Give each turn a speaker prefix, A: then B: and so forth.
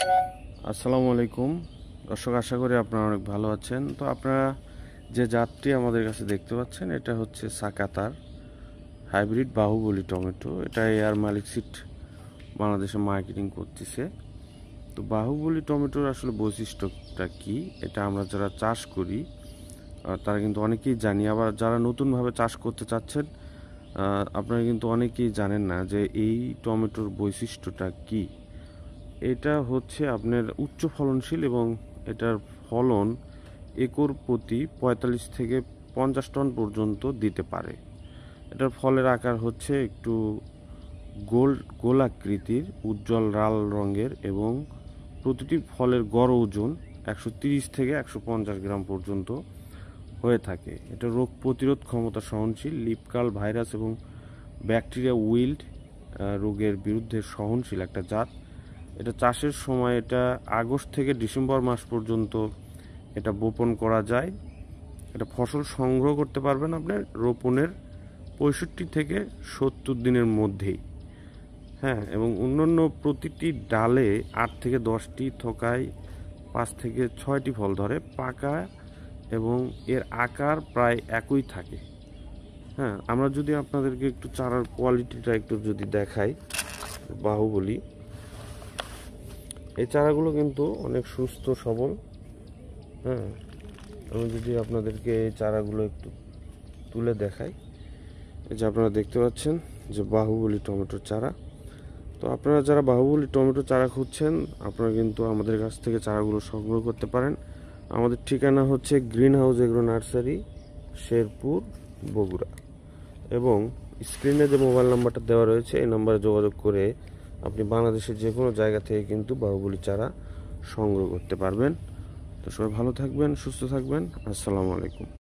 A: আসসালামু আলাইকুম দর্শক, আশা করি আপনারা অনেক ভালো আছেন। তো আপনারা যে জাতটি আমাদের কাছে দেখতে পাচ্ছেন, এটা হচ্ছে সাকাতার হাইব্রিড বাহুবলী টমেটো। এটা এয়ার মালিক সিড বাংলাদেশে মার্কেটিং করতেছে। তো বাহুবলী টমেটোর আসলে বৈশিষ্ট্যটা কি, এটা আমরা যারা চাষ করি তারা কিন্তু অনেকেই জানি, আবার যারা নতুনভাবে চাষ করতে চাচ্ছেন আপনারা কিন্তু অনেকেই জানেন না যে এই টমেটোর বৈশিষ্ট্যটা কি। এটা হচ্ছে আপনার উচ্চ ফলনশীল এবং এটার ফলন একর প্রতি ৪৫ থেকে ৫০ টন পর্যন্ত দিতে পারে। এটার ফলের আকার হচ্ছে একটু গোলাকৃতির, উজ্জ্বল লাল রঙের এবং প্রতিটি ফলের গড় ওজন ১৩০ থেকে ১৫০ গ্রাম পর্যন্ত হয়ে থাকে। এটা রোগ প্রতিরোধ ক্ষমতা সহনশীল, লিফকার্ল ভাইরাস এবং ব্যাকটেরিয়া উইল্ড রোগের বিরুদ্ধে সহনশীল একটা জাত। এটা চাষের সময় এটা আগস্ট থেকে ডিসেম্বর মাস পর্যন্ত এটা বপন করা যায়। এটা ফসল সংগ্রহ করতে পারবেন আপনার রোপণের ৬৫ থেকে ৭০ দিনের মধ্যেই। হ্যাঁ, এবং অন্যান্য প্রতিটি ডালে ৮ থেকে ১০টি, থোকায় ৫ থেকে ৬টি ফল ধরে, পাকা এবং এর আকার প্রায় একই থাকে। হ্যাঁ, আমরা যদি আপনাদেরকে একটু চারার কোয়ালিটিটা একটু যদি দেখাই, বাহুবলী এই চারাগুলো কিন্তু অনেক সুস্থ সবল। হ্যাঁ, আমি যদি আপনাদেরকে এই চারাগুলো একটু তুলে দেখাই, এই যে আপনারা দেখতে পাচ্ছেন যে বাহুবলী টমেটোর চারা। তো আপনারা যারা বাহুবলী টমেটো চারা খুঁজছেন, আপনারা কিন্তু আমাদের কাছ থেকে চারাগুলো সংগ্রহ করতে পারেন। আমাদের ঠিকানা হচ্ছে green house agro nursery, Sherpur, Bogura. এবং স্ক্রিনে যে মোবাইল নাম্বারটা দেওয়া রয়েছে, এই নাম্বারে যোগাযোগ করে আপনি বাংলাদেশের যে কোনো জায়গা থেকে কিন্তু বাহুবলী চারা সংগ্রহ করতে পারবেন। তো সবাই ভালো থাকবেন, সুস্থ থাকবেন। আসসালামু আলাইকুম।